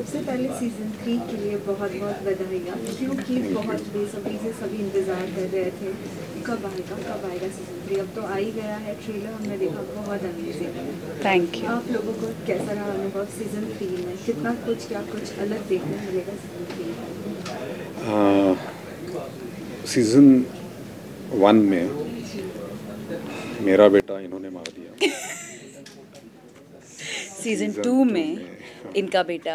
सबसे पहले सीजन 3 के लिए बहुत बहुत बधाइयाँ, क्योंकि बहुत बेसब्री से सभी इंतज़ार कर रहे थे कब आएगा सीजन 3। अब तो आ ही गया है, ट्रेलर हमने देखा, बहुत अमेजिंग है। Thank you. आप लोगों को कैसा रहा अनुभव सीजन 3 में? कितना क्या कुछ अलग देखने मिलेगा सीजन 3 में? सीजन 1 में मेरा बेटा इन्होंने मार दिया। सीजन 2 में इनका बेटा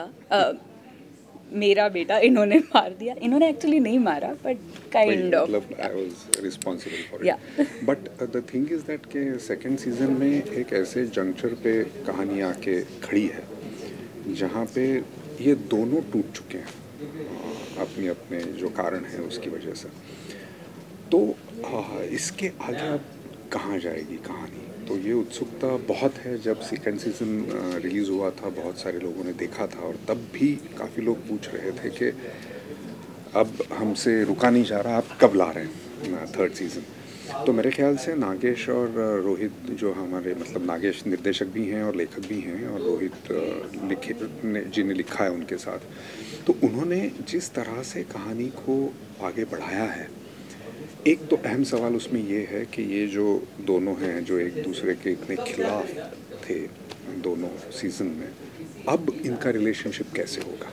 मेरा बेटा इन्होंने मार दिया। इन्होंने एक्चुअली नहीं मारा, but kind of I was responsible for it. But the thing is that के सेकंड सीजन में एक ऐसे जंक्चर पे कहानी आके खड़ी है जहाँ पे ये दोनों टूट चुके हैं अपने अपने जो कारण है उसकी वजह से। तो इसके आगे अब कहाँ जाएगी कहानी, तो ये उत्सुकता बहुत है। जब सेकंड सीज़न रिलीज़ हुआ था बहुत सारे लोगों ने देखा था और तब भी काफ़ी लोग पूछ रहे थे कि अब हमसे रुका नहीं जा रहा, आप कब ला रहे हैं थर्ड सीज़न। तो मेरे ख्याल से नागेश और रोहित जो हमारे मतलब नागेश निर्देशक भी हैं और लेखक भी हैं और रोहित जिन्हें लिखा है उनके साथ, तो उन्होंने जिस तरह से कहानी को आगे बढ़ाया है, एक तो अहम सवाल उसमें ये है कि ये जो दोनों हैं जो एक दूसरे के इतने खिलाफ थे दोनों सीज़न में, अब इनका रिलेशनशिप कैसे होगा,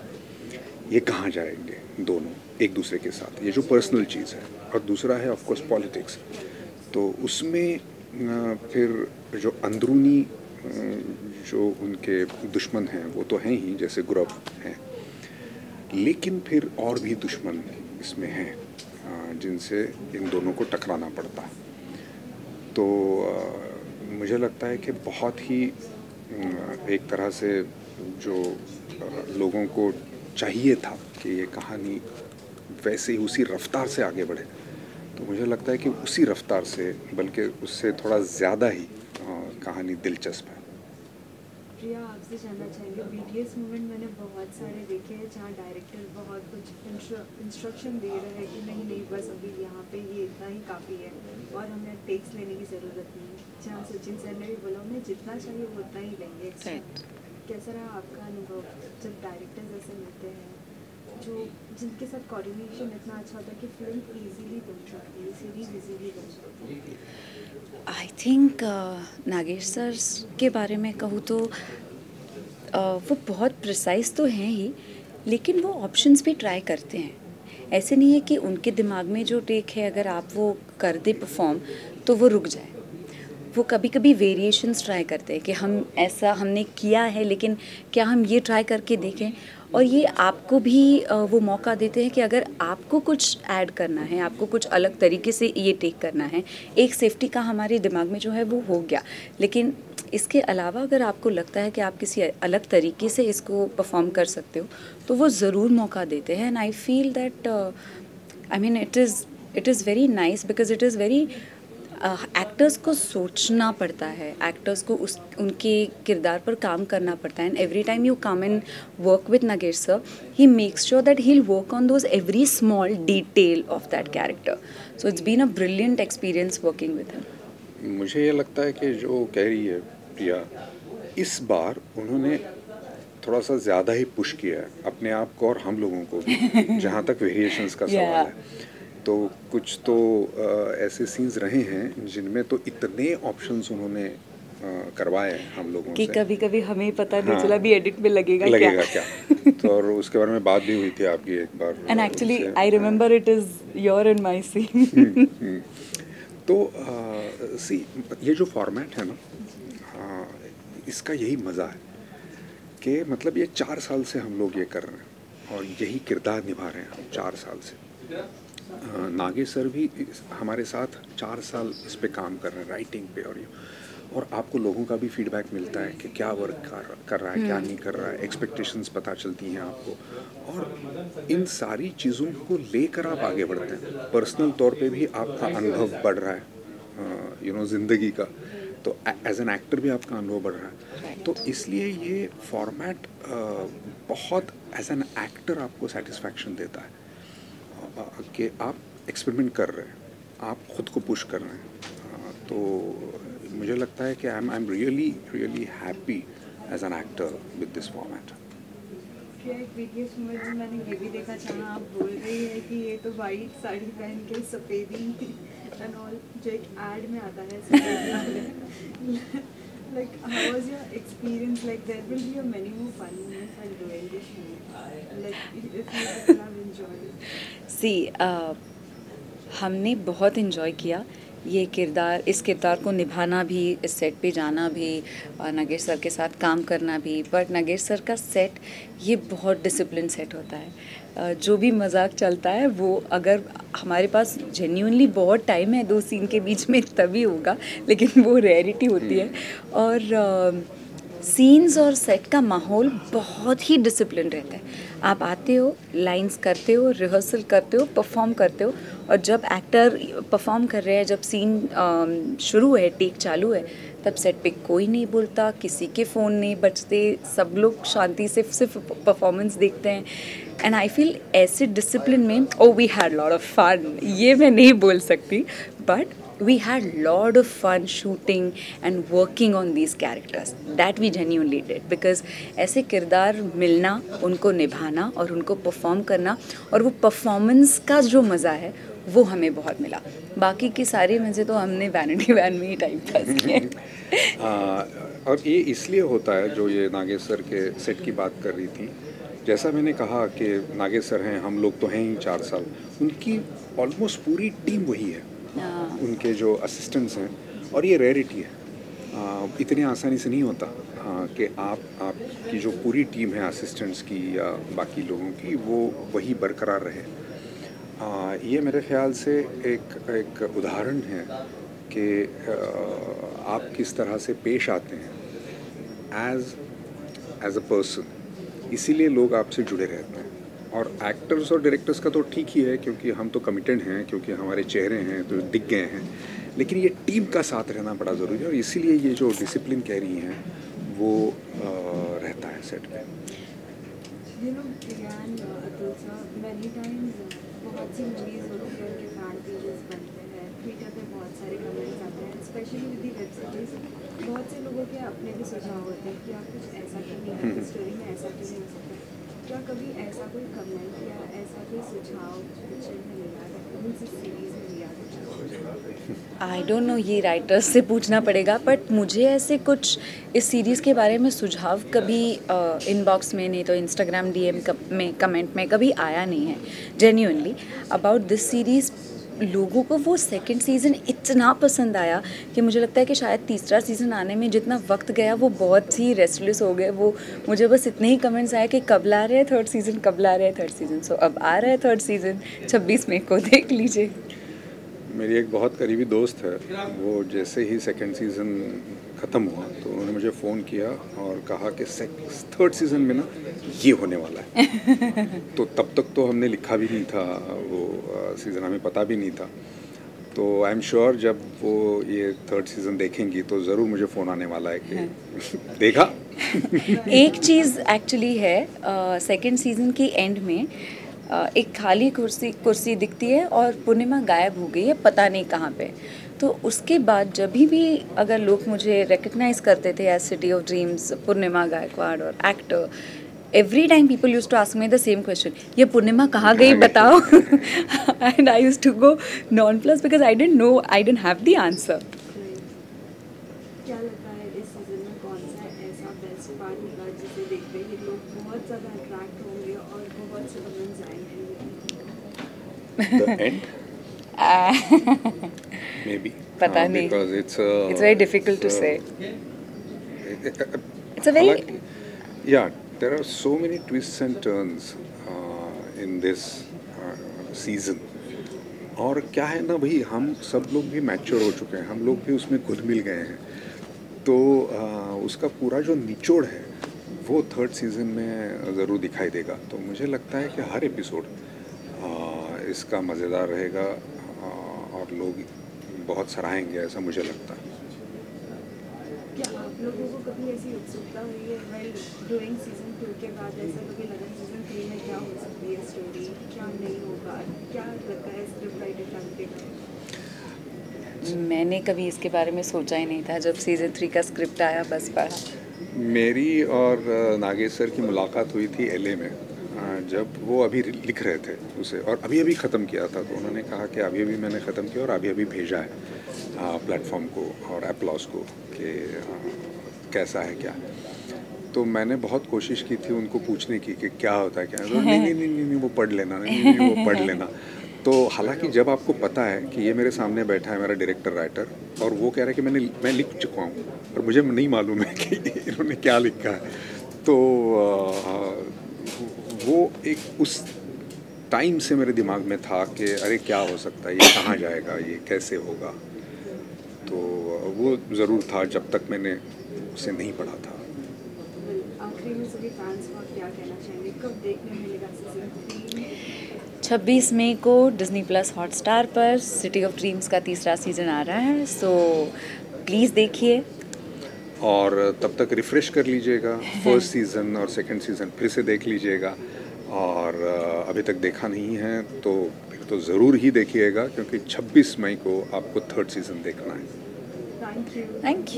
ये कहाँ जाएंगे दोनों एक दूसरे के साथ, ये जो पर्सनल चीज़ है। और दूसरा है ऑफ कोर्स पॉलिटिक्स, तो उसमें फिर जो अंदरूनी जो उनके दुश्मन हैं वो तो हैं ही, जैसे गुरव हैं, लेकिन फिर और भी दुश्मन इसमें हैं जिनसे इन दोनों को टकराना पड़ता है। तो मुझे लगता है कि बहुत ही एक तरह से जो लोगों को चाहिए था कि ये कहानी वैसे ही उसी रफ्तार से आगे बढ़े, तो मुझे लगता है कि उसी रफ्तार से बल्कि उससे थोड़ा ज़्यादा ही कहानी दिलचस्प है। प्रिया, आपसे जानना चाहेंगे, BTS मूवमेंट मैंने बहुत सारे देखे हैं जहाँ डायरेक्टर बहुत कुछ इंस्ट्रक्शन दे रहे हैं कि नहीं बस अभी यहाँ पे ये इतना ही काफ़ी है और हमें टेक्स लेने की ज़रूरत नहीं है, जहाँ सचिन सर ने भी बोला हमें जितना चाहिए वो उतना ही लेंगे। कैसा रहा आपका अनुभव जब डायरेक्टर्स ऐसे मिलते हैं जो जिनके साथ कोऑर्डिनेशन इतना अच्छा होता है कि फिल्म ईजीली बन सकती है, सीरीज ईजीली बन सकती है? आई थिंक नागेश सर के बारे में कहूँ तो वो बहुत प्रिसाइज तो हैं ही, लेकिन वो ऑप्शंस भी ट्राई करते हैं। ऐसे नहीं है कि उनके दिमाग में जो टेक है अगर आप वो कर दे परफॉर्म तो वो रुक जाए। वो कभी कभी वेरिएशंस ट्राई करते हैं कि हम ऐसा हमने किया है लेकिन क्या हम ये ट्राई करके देखें, और ये आपको भी वो मौका देते हैं कि अगर आपको कुछ ऐड करना है, आपको कुछ अलग तरीके से ये टेक करना है, एक सेफ्टी का हमारे दिमाग में जो है वो हो गया, लेकिन इसके अलावा अगर आपको लगता है कि आप किसी अलग तरीके से इसको परफॉर्म कर सकते हो तो वो ज़रूर मौका देते हैं। And I feel that I mean it is very nice because it is very actors को सोचना पड़ता है, एक्टर्स को उनके किरदार पर काम करना पड़ता है। And every time you come and work with Nagesh sir, he makes sure that he will work on those every small detail of that character. So it's been a brilliant experience working with him. मुझे ये लगता है कि जो कह रही है प्रिया, इस बार उन्होंने थोड़ा सा ज़्यादा ही पुश किया है अपने आप को और हम लोगों को भी जहाँ तक वेरिएशंस का सवाल है। तो कुछ तो ऐसे सीन्स रहे हैं जिनमें तो इतने ऑप्शंस उन्होंने करवाए हम लोगों कि से कभी कभी हमें पता नहीं चला भी एडिट में लगेगा क्या। तो और उसके बारे में बात भी हुई थी आपकी एक बार। And actually I remember it is your and my scene. तो सी ये जो फॉर्मेट है ना, इसका यही मज़ा है कि मतलब ये 4 साल से हम लोग ये कर रहे हैं और यही किरदार निभा रहे हैं हम 4 साल से। नागेश सर भी हमारे साथ 4 साल इस पे काम कर रहे हैं, राइटिंग पे, और आपको लोगों का भी फीडबैक मिलता है कि क्या वर्क कर रहा है, क्या नहीं कर रहा है, एक्सपेक्टेशंस पता चलती हैं आपको, और इन सारी चीज़ों को लेकर आप आगे बढ़ते हैं। पर्सनल तौर पे भी आपका अनुभव बढ़ रहा है ज़िंदगी का, तो एज एन एक्टर भी आपका अनुभव बढ़ रहा है। तो इसलिए ये फॉर्मेट बहुत एज एन एक्टर आपको सेटिस्फैक्शन देता है कि आप एक्सपेरिमेंट कर रहे हैं, आप खुद को पुश कर रहे हैं। तो मुझे लगता है कि I am really happy as an actor with this format. एक बीटीएस मूवी में मैंने ये भी देखा, जहाँ आप बोल रही है कि ये तो वाइट साड़ी पहन के सफ़ेदी एंड ऑल, जो एक एड में आता है सफ़ेदी वाले। Like, how was your experience? Like, there will be a many more fun moments while doing this movie. Like, if you people have enjoyed it. See, हमने बहुत इन्जॉय किया ये किरदार, इस किरदार को निभाना भी, इस सेट पे जाना भी, नागेश सर के साथ काम करना भी। बट नागेश सर का सेट ये बहुत डिसिप्लिन सेट होता है। जो भी मजाक चलता है वो अगर हमारे पास जेन्युइनली बहुत टाइम है 2 सीन के बीच में तभी होगा, लेकिन वो रेयरिटी होती है। और सीन्स और सेट का माहौल बहुत ही डिसिप्लिन रहता है। आप आते हो, लाइंस करते हो, रिहर्सल करते हो, परफॉर्म करते हो, और जब एक्टर परफॉर्म कर रहे हैं, जब सीन शुरू है, टेक चालू है, तब सेट पे कोई नहीं बोलता, किसी के फ़ोन नहीं बजते, सब लोग शांति से सिर्फ परफॉर्मेंस देखते हैं। एंड आई फील ऐसे डिसिप्लिन में we had lot of fun, ये मैं नहीं बोल सकती, but we had lot of fun shooting and working on these characters that we genuinely did, because ऐसे किरदार मिलना, उनको निभाना और उनको परफॉर्म करना, और वो परफॉर्मेंस का जो मज़ा है वो हमें बहुत मिला। बाकी की सारी मज़े तो हमने वैनिटी वैन में ही टाइम पास किए। और ये इसलिए होता है, जो ये नागेश सर के सेट की बात कर रही थी, जैसा मैंने कहा कि नागेश सर हैं, हम लोग तो हैं ही 4 साल, उनकी ऑलमोस्ट पूरी टीम वही है, उनके जो असिस्टेंट्स हैं, और ये रेयरिटी है। इतनी आसानी से नहीं होता कि आपकी जो पूरी टीम है असिस्टेंट्स की या बाकी लोगों की, वो वही बरकरार रहे। ये मेरे ख्याल से एक उदाहरण है कि आप किस तरह से पेश आते हैं एज अ पर्सन, इसीलिए लोग आपसे जुड़े रहते हैं। और एक्टर्स और डायरेक्टर्स का तो ठीक ही है, क्योंकि हम तो कमिटेड हैं, क्योंकि हमारे चेहरे हैं तो दिख गए हैं, लेकिन ये टीम का साथ रहना बड़ा ज़रूरी है, और इसीलिए ये जो डिसिप्लिन कह रही हैं वो रहता है सेट पे। many times बहुत सी मूवीज़ होती है, उनके फैन पेजेस बनते हैं, ट्विटर पे बहुत सारे कमेंट्स आते हैं, specially with the web series. बहुत से लोगों के अपने भी सुझाव होते हैं कि आप कुछ ऐसा क्यों नहीं है, स्टोरी में ऐसा क्यों नहीं हो सकता। क्या कभी ऐसा कोई कमेंट या ऐसा कोई सुझाव पिक्चर में मिला है, इस सीरीज़ में मिला है? आई डोंट नो, ये राइटर्स से पूछना पड़ेगा, बट मुझे ऐसे कुछ इस सीरीज़ के बारे में सुझाव कभी इनबॉक्स में, नहीं तो इंस्टाग्राम डीएम में, कमेंट में कभी आया नहीं है। जेन्युइनली अबाउट दिस सीरीज़, लोगों को वो सेकंड सीज़न इतना पसंद आया कि मुझे लगता है कि शायद तीसरा सीज़न आने में जितना वक्त गया वो बहुत ही रेस्टलेस हो गए। वो मुझे बस इतने ही कमेंट्स आए कि कब ला रहे हैं थर्ड सीज़न, कब ला रहे हैं थर्ड सीज़न। सो अब आ रहा है थर्ड सीज़न, 26 मई को देख लीजिए। मेरी एक बहुत करीबी दोस्त है, वो जैसे ही सेकंड सीज़न ख़त्म हुआ तो उन्होंने मुझे फ़ोन किया और कहा कि थर्ड सीज़न में ना ये होने वाला है। तो तब तक तो हमने लिखा भी नहीं था वो सीज़न, हमें पता भी नहीं था। तो आई एम श्योर जब वो ये थर्ड सीज़न देखेंगी तो ज़रूर मुझे फ़ोन आने वाला है कि देखा। एक चीज़ एक्चुअली है, सेकंड सीज़न की एंड में एक खाली कुर्सी दिखती है और पूर्णिमा गायब हो गई है, पता नहीं कहाँ पे। तो उसके बाद जब भी अगर लोग मुझे रिकग्नाइज करते थे as City of Dreams, Purnima Gaikwad और actor, every time people use to ask me the same question, ये पूर्णिमा कहाँ गई बताओ। And I use to go non plus because I didn't know, I didn't have the answer. क्या लगता है इस season में कौन सा ऐसा बेस्ट पार्ट होगा जिसे देखते ही लोग बहुत ज़्यादा अट्रैक्ट होंगे और बहुत से कमेंट्स आएंगे? The end? Maybe. पता नहीं, because it's very difficult to say. It's a very yeah, there are so many twists and turns in this season. और क्या है ना भाई, हम सब लोग भी मैच्योर हो चुके हैं, हम लोग भी उसमें घुल मिल गए हैं। तो उसका पूरा जो निचोड़ है वो थर्ड सीज़न में ज़रूर दिखाई देगा। तो मुझे लगता है कि हर एपिसोड इसका मज़ेदार रहेगा और लोग बहुत सराहेंगे, ऐसा मुझे लगता है। क्या आप लोगों को कभी ऐसी उत्सुकता हुई है व्हाइल डूइंग सीजन 2 के बाद, ऐसा कभी लगा सीजन 3 में क्या हो सकती है स्टोरी, क्या नहीं होगा, क्या लगता है स्क्रिप्ट राइटर का देगा? मैंने कभी इसके बारे में सोचा ही नहीं था। जब सीज़न 3 का स्क्रिप्ट आया बस पढ़ा। मेरी और नागेश सर की मुलाकात हुई थी एलए में, जब वो अभी लिख रहे थे उसे, और अभी अभी ख़त्म किया था। तो उन्होंने कहा कि अभी अभी मैंने ख़त्म किया और अभी अभी भेजा है प्लेटफॉर्म को और एप्लॉस को कि कैसा है क्या। तो मैंने बहुत कोशिश की थी उनको पूछने की कि क्या होता है क्या है। तो नहीं वो पढ़ लेना, नहीं वो पढ़ लेना। तो हालांकि जब आपको पता है कि ये मेरे सामने बैठा है मेरा डायरेक्टर राइटर, और वो कह रहा है कि मैं लिख चुका हूँ और मुझे नहीं मालूम है कि इन्होंने क्या लिखा है, तो वो एक उस टाइम से मेरे दिमाग में था कि अरे क्या हो सकता है, ये कहाँ जाएगा, ये कैसे होगा। तो वो ज़रूर था जब तक मैंने उसे नहीं पढ़ा था। आखिरी में सभी फैंस को क्या कहना चाहेंगे, कब देखने मिलेगा सीजन 3? 26 मई को डिज्नी प्लस हॉटस्टार पर सिटी ऑफ ड्रीम्स का तीसरा सीज़न आ रहा है, सो प्लीज़ देखिए। और तब तक रिफ़्रेश कर लीजिएगा, फर्स्ट सीज़न और सेकंड सीज़न फिर से देख लीजिएगा। और अभी तक देखा नहीं है तो फिर तो ज़रूर ही देखिएगा, क्योंकि 26 मई को आपको थर्ड सीज़न देखना है। Thank you. Thank you.